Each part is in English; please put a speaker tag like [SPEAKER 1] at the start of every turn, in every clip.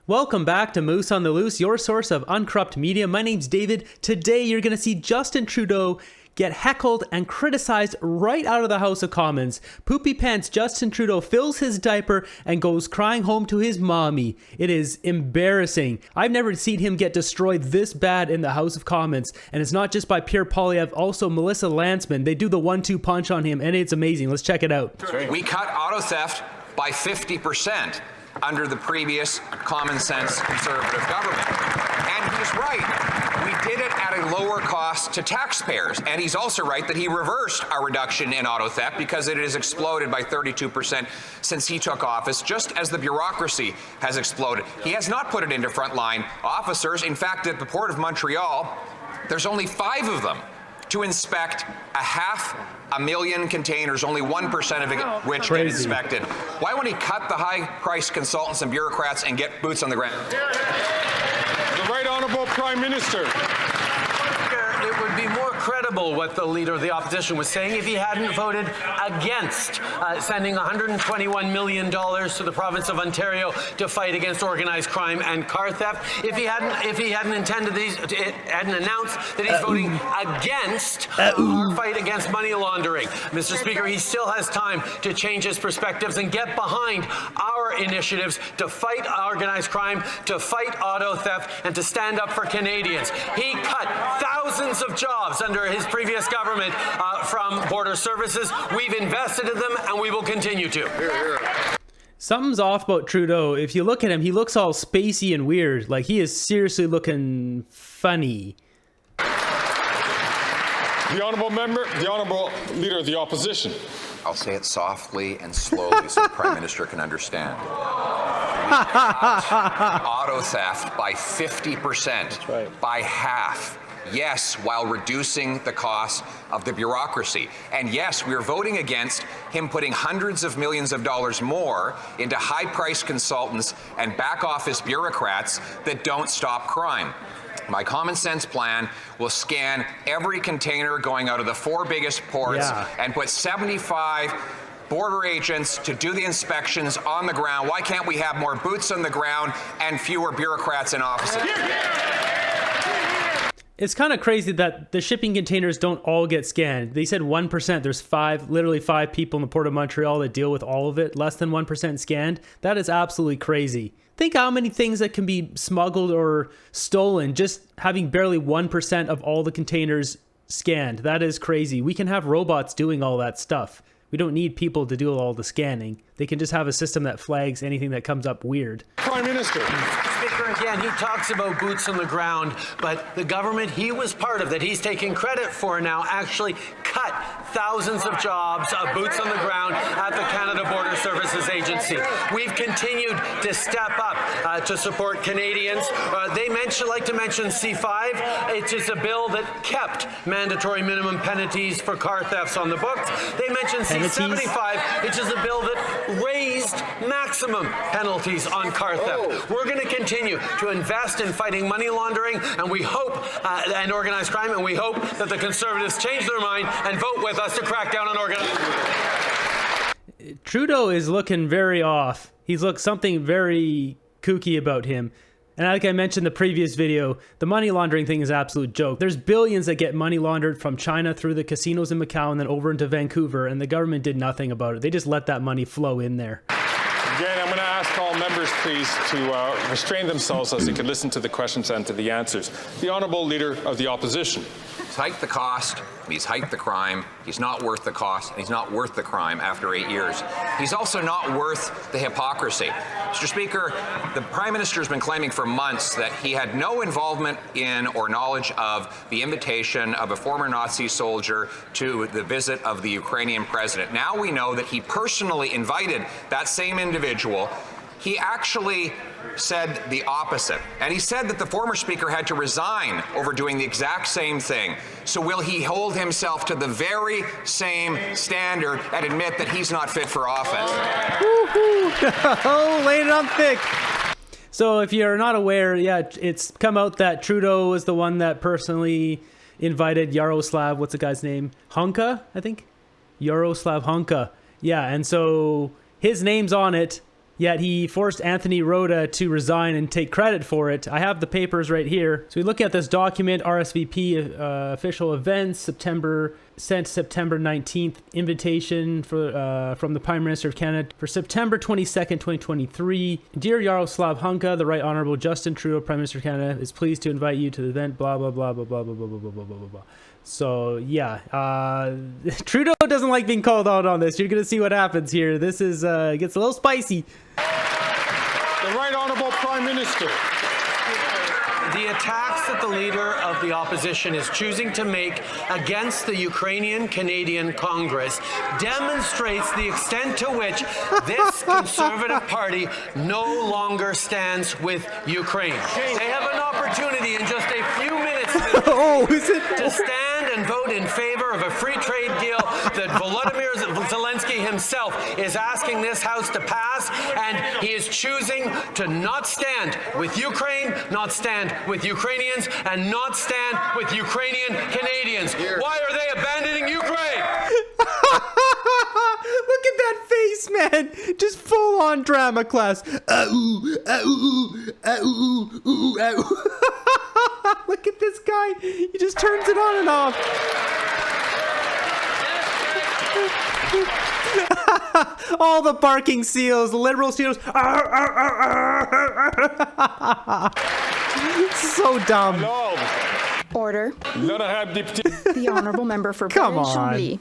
[SPEAKER 1] Welcome back to Moose on the Loose, your source of uncorrupt media. My name's David. Today you're going to see Justin Trudeau get heckled and criticized right out of the House of Commons. Poopy pants Justin Trudeau fills his diaper and goes crying home to his mommy. It is embarrassing. I've never seen him get destroyed this bad in the House of Commons. And it's not just by Pierre Poilievre, also Melissa Lantsman. They do the 1-2 punch on him and it's amazing. Let's check it out.
[SPEAKER 2] We cut auto theft by 50%. Under the previous common sense conservative government. And he's right. We did it at a lower cost to taxpayers. And he's also right that he reversed our reduction in auto theft because it has exploded by 32% since he took office, just as the bureaucracy has exploded. He has not put it into frontline officers. In fact, at the Port of Montreal, there's only 5 of them to inspect 500,000 containers, only 1% of which get inspected. Why won't he cut the high-priced consultants and bureaucrats and get boots on the ground?
[SPEAKER 3] The Right Honourable Prime Minister.
[SPEAKER 4] It would be more credible what the Leader of the Opposition was saying if he hadn't voted against sending $121 million to the province of Ontario to fight against organized crime and car theft. If he hadn't intended hadn't announced that he's voting against our fight against money laundering. Mr. Speaker, he still has time to change his perspectives and get behind our initiatives to fight organized crime, to fight auto theft, and to stand up for Canadians. He cut thousands of jobs under his previous government from border services. We've invested in them and we will continue to.
[SPEAKER 1] Something's off about Trudeau. If you look at him, he looks all spacey and weird. Like he is seriously looking funny.
[SPEAKER 3] The Honourable Leader of the Opposition.
[SPEAKER 2] I'll say it softly and slowly so the Prime Minister can understand. We cut auto theft by 50%, right. By half. Yes, while reducing the cost of the bureaucracy. And yes, we are voting against him putting hundreds of millions of dollars more into high-priced consultants and back-office bureaucrats that don't stop crime. My common sense plan will scan every container going out of the 4 biggest ports and put 75 border agents to do the inspections on the ground. Why can't we have more boots on the ground and fewer bureaucrats in offices?
[SPEAKER 1] It's kind of crazy that the shipping containers don't all get scanned. They said 1%. There's literally 5 people in the Port of Montreal that deal with all of it. Less than 1% scanned. That is absolutely crazy. Think how many things that can be smuggled or stolen just having barely 1% of all the containers scanned. That is crazy. We can have robots doing all that stuff. We don't need people to do all the scanning. They can just have a system that flags anything that comes up weird.
[SPEAKER 3] Prime Minister.
[SPEAKER 4] Speaker, again, he talks about boots on the ground, but the government he was part of, that he's taking credit for now, actually cut thousands of jobs of boots on the ground at the Canada Border Services Agency. We've continued to step up to support Canadians. They like to mention C5. It's just a bill that kept mandatory minimum penalties for car thefts on the books. They mentioned C75, which is a bill that raised maximum penalties on car theft. We're going to continue to invest in fighting money laundering, and we hope, and organized crime, and we hope that the Conservatives change their mind and vote with us to crack down on organized crime.
[SPEAKER 1] Trudeau is looking very off. He's something very kooky about him. And like I mentioned in the previous video, the money laundering thing is an absolute joke. There's billions that get money laundered from China through the casinos in Macau and then over into Vancouver, and the government did nothing about it. They just let that money flow in there.
[SPEAKER 3] Again, I'm going to ask all members, please, to restrain themselves as they can listen to the questions and to the answers. The Honourable Leader of the Opposition.
[SPEAKER 2] He's hiked the cost, he's hiked the crime, he's not worth the cost, and he's not worth the crime after 8 years. He's also not worth the hypocrisy. Mr. Speaker, the Prime Minister has been claiming for months that he had no involvement in or knowledge of the invitation of a former Nazi soldier to the visit of the Ukrainian president. Now we know that he personally invited that same individual. He actually said the opposite. And he said that the former speaker had to resign over doing the exact same thing. So will he hold himself to the very same standard and admit that he's not fit for office?
[SPEAKER 1] Oh, laid it on thick. So if you're not aware, it's come out that Trudeau was the one that personally invited Yaroslav, what's the guy's name? Honka, I think? Yaroslav Honka. Yeah, and so his name's on it. Yet he forced Anthony Rota to resign and take credit for it. I have the papers right here. So we look at this document, RSVP official events, sent September 19th, invitation from the Prime Minister of Canada for September 22nd, 2023. Dear Yaroslav Hunka, the Right Honourable Justin Trudeau, Prime Minister of Canada, is pleased to invite you to the event, blah, blah, blah, blah, blah, blah, blah, blah, blah, blah, blah, blah. So, yeah, Trudeau doesn't like being called out on this. You're going to see what happens here. This is gets a little spicy.
[SPEAKER 3] The Right Honourable Prime Minister.
[SPEAKER 4] The attacks that the leader of the opposition is choosing to make against the Ukrainian-Canadian Congress demonstrates the extent to which this Conservative Party no longer stands with Ukraine. They have an opportunity in just a few minutes to stand and vote in favor of a free trade deal that Volodymyr Zelensky himself is asking this House to pass, and he is choosing to not stand with Ukraine, not stand with Ukrainians, and not stand with Ukrainian Canadians. Why are they abandoning Ukraine?
[SPEAKER 1] Look at that face, man. Just full on drama class. Look at this guy. He just turns it on and off. All the barking seals, the Liberal seals. So dumb.
[SPEAKER 3] Hello.
[SPEAKER 5] Order. The honourable member for
[SPEAKER 1] Come on.
[SPEAKER 5] Chambly.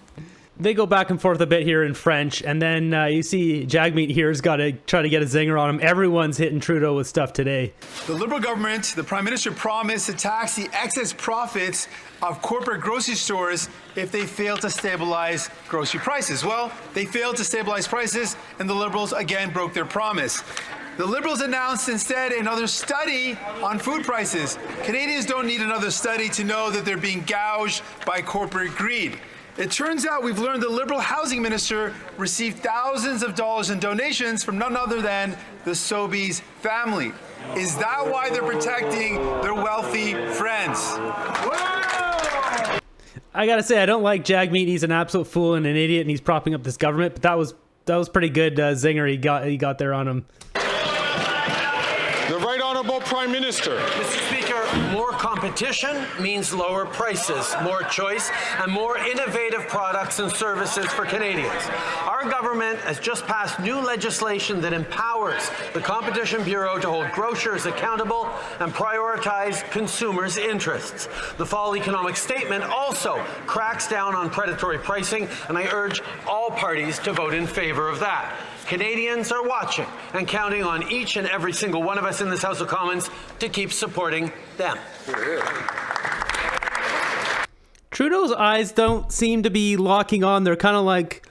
[SPEAKER 1] They go back and forth a bit here in French, and then you see Jagmeet here's got to try to get a zinger on him. Everyone's hitting Trudeau with stuff today.
[SPEAKER 6] The Liberal government, the Prime Minister promised to tax the excess profits of corporate grocery stores if they fail to stabilize grocery prices. Well, they failed to stabilize prices, and the Liberals again broke their promise. The Liberals announced instead another study on food prices. Canadians don't need another study to know that they're being gouged by corporate greed. It turns out we've learned the Liberal housing minister received thousands of dollars in donations from none other than the Sobeys family. Is that why they're protecting their wealthy friends?
[SPEAKER 1] I gotta say, I don't like Jagmeet. He's an absolute fool and an idiot, and he's propping up this government. But that was pretty good zinger he got there on him.
[SPEAKER 3] The Right Honourable Prime Minister.
[SPEAKER 4] Mr. Speaker, more competition means lower prices, more choice, and more innovative products and services for Canadians. Our government has just passed new legislation that empowers the Competition Bureau to hold grocers accountable and prioritize consumers' interests. The fall economic statement also cracks down on predatory pricing, and I urge all parties to vote in favor of that. Canadians are watching and counting on each and every single one of us in this House of Commons to keep supporting them.
[SPEAKER 1] Trudeau's eyes don't seem to be locking on. They're kind of like,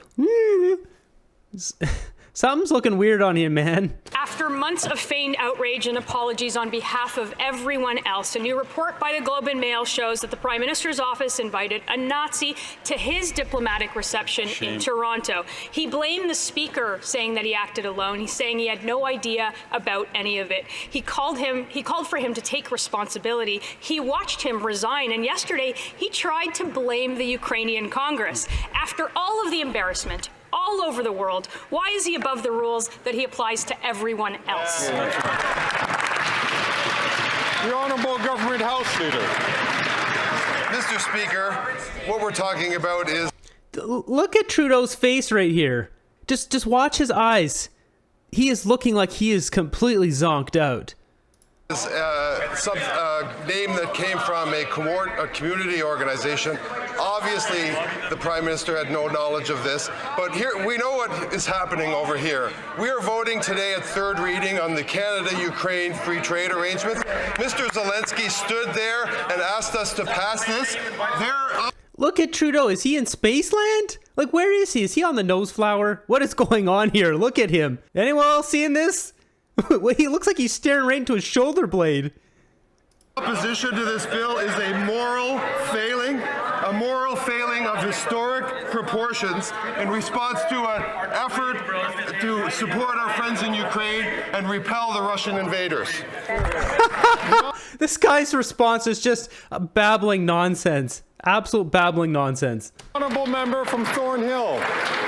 [SPEAKER 1] something's looking weird on him, man.
[SPEAKER 7] After months of feigned outrage and apologies on behalf of everyone else, a new report by the Globe and Mail shows that the Prime Minister's office invited a Nazi to his diplomatic reception in Toronto. He blamed the Speaker, saying that he acted alone. He's saying he had no idea about any of it. He called for him to take responsibility. He watched him resign, and yesterday he tried to blame the Ukrainian Congress. After all of the embarrassment all over the world, why is he above the rules that he applies to everyone else?
[SPEAKER 3] The Honourable Government House Leader.
[SPEAKER 8] Mr. Speaker, what we're talking about is...
[SPEAKER 1] Look at Trudeau's face right here. Just watch his eyes. He is looking like he is completely zonked out.
[SPEAKER 8] Some name that came from a community organization. Obviously, the Prime Minister had no knowledge of this, but here we know what is happening over here. We are voting today at third reading on the Canada-Ukraine free trade arrangements. Mr. Zelensky stood there and asked us to pass this.
[SPEAKER 1] Look at Trudeau. Is he in Spaceland? Like, where is he? Is he on the nose flower? What is going on here? Look at him. Anyone else seeing this? He looks like he's staring right into his shoulder blade.
[SPEAKER 8] Opposition to this bill is a moral failing of historic proportions in response to an effort to support our friends in Ukraine and repel the Russian invaders.
[SPEAKER 1] This guy's response is just babbling nonsense. Absolute babbling nonsense.
[SPEAKER 3] Honourable Member from Thornhill.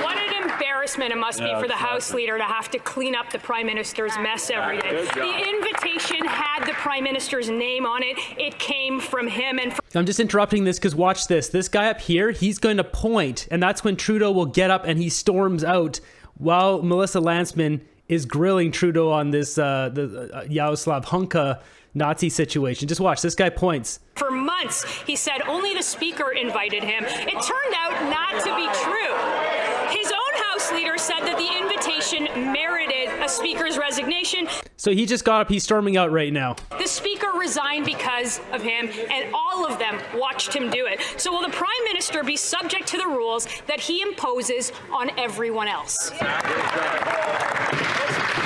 [SPEAKER 7] What an embarrassment embarrassment it must be for the House Leader to have to clean up the Prime Minister's mess every day. The invitation had the Prime Minister's name on it. It came from him. And
[SPEAKER 1] I'm just interrupting this because watch this. This guy up here, he's going to point, and that's when Trudeau will get up and he storms out while Melissa Lantsman is grilling Trudeau on this the Yaroslav Hunka Nazi situation. Just watch. This guy points.
[SPEAKER 7] for months, he said only the Speaker invited him. It turned out not to be true. His own House Leader said that the invitation merited a Speaker's resignation.
[SPEAKER 1] So he just got up. He's storming out right now.
[SPEAKER 7] The Speaker resigned because of him, and all of them watched him do it. So will the Prime Minister be subject to the rules that he imposes on everyone else?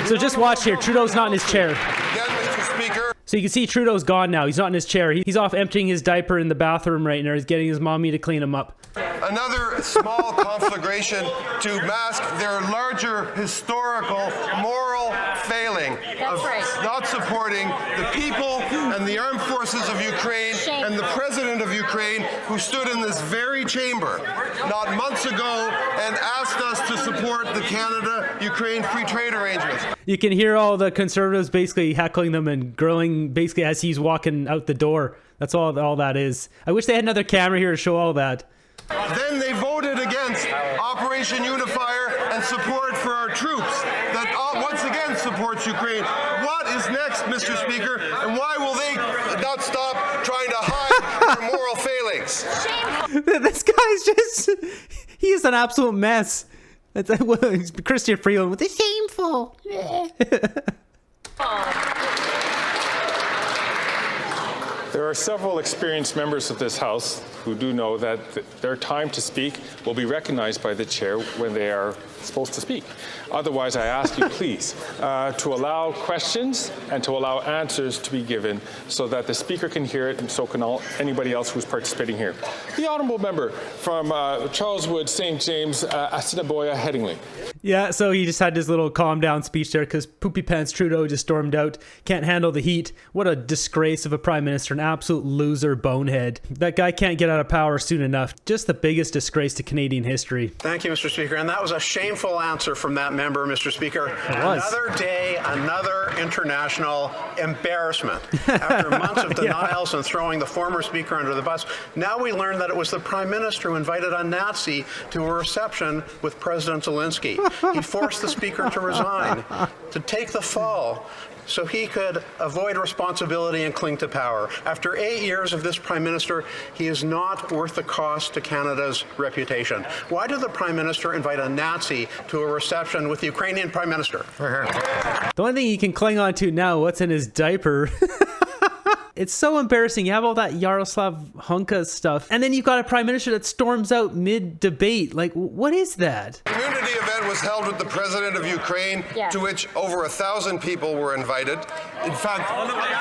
[SPEAKER 1] So just watch here. Trudeau's not in his chair.
[SPEAKER 8] Again, Mr. Speaker.
[SPEAKER 1] So you can see Trudeau's gone now. He's not in his chair. He's off emptying his diaper in the bathroom right now. He's getting his mommy to clean him up.
[SPEAKER 8] Another small conflagration to mask their larger historical moral failing of not supporting the people and the armed forces of Ukraine and the president of Ukraine, who stood in this very chamber not months ago and asked us to support the Canada-Ukraine free trade arrangements.
[SPEAKER 1] You can hear all the Conservatives basically heckling them and grilling basically as he's walking out the door. That's all that is. I wish they had another camera here to show all that.
[SPEAKER 8] Then they voted against Operation Unifier and support for our troops that once again supports Ukraine. What is next, Mr. Speaker? And why will they not stop trying to hide their moral failings?
[SPEAKER 1] This guy's just, he is an absolute mess. Christian Freeland with the shameful.
[SPEAKER 3] There are several experienced members of this House who do know that their time to speak will be recognized by the chair when they are supposed to speak. Otherwise, I ask you, please, to allow questions and to allow answers to be given so that the Speaker can hear it and so can anybody else who's participating here. The Honourable Member from Charleswood, St. James, Assiniboia, Headingley.
[SPEAKER 1] Yeah, so he just had his little calm down speech there because Poopy Pants Trudeau just stormed out. Can't handle the heat. What a disgrace of a Prime Minister, an absolute loser bonehead. That guy can't get out of power soon enough. Just the biggest disgrace to Canadian history.
[SPEAKER 9] Thank you, Mr. Speaker. And that was a shameful answer from that member, Mr. Speaker.
[SPEAKER 1] It was.
[SPEAKER 9] Another day, another international embarrassment. After months of denials and throwing the former Speaker under the bus, now we learn that it was the Prime Minister who invited a Nazi to a reception with President Zelensky. He forced the Speaker to resign, to take the fall, so he could avoid responsibility and cling to power. After 8 years of this Prime Minister, he is not worth the cost to Canada's reputation. Why did the Prime Minister invite a Nazi to a reception with the Ukrainian Prime Minister?
[SPEAKER 1] The only thing he can cling on to now, what's in his diaper. It's so embarrassing. You have all that Yaroslav Hunka stuff, and then you've got a Prime Minister that storms out mid-debate. Like, what is that?
[SPEAKER 8] The community event was held with the President of Ukraine, to which over 1,000 people were invited. In fact,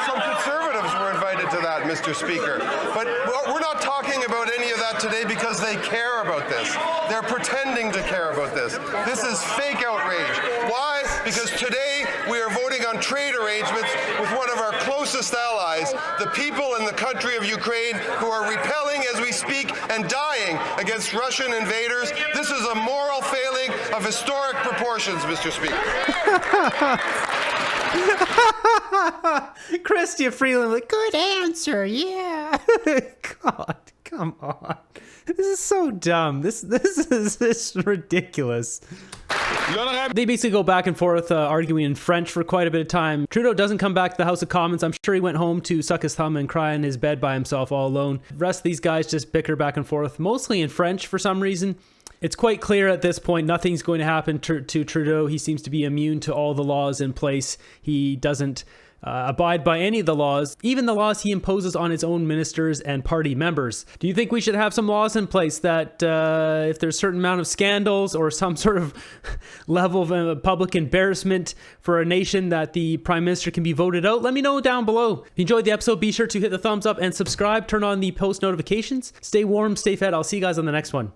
[SPEAKER 8] some Conservatives were invited to that, Mr. Speaker. But we're not talking about any of that today because they care about this. They're pretending to care about this. This is fake outrage. Why? Because today we are voting on trade arrangements with one of our closest allies, the people in the country of Ukraine, who are repelling as we speak and dying against Russian invaders. This is a moral failing of historic proportions, Mr. Speaker.
[SPEAKER 1] Christian Freeland, like, good answer, yeah. God, come on. This is so dumb. This is ridiculous. They basically go back and forth arguing in French for quite a bit of time. Trudeau doesn't come back to the House of Commons. I'm sure he went home to suck his thumb and cry in his bed by himself all alone. The rest of these guys just bicker back and forth, mostly in French for some reason. It's quite clear at this point nothing's going to happen to Trudeau. He seems to be immune to all the laws in place. He doesn't abide by any of the laws, even the laws he imposes on his own ministers and party members. Do you think we should have some laws in place that if there's a certain amount of scandals or some sort of level of public embarrassment for a nation that the Prime Minister can be voted out? Let me know down below. If you enjoyed the episode, be sure to hit the thumbs up and subscribe. Turn on the post notifications. Stay warm, stay fed. I'll see you guys on the next one.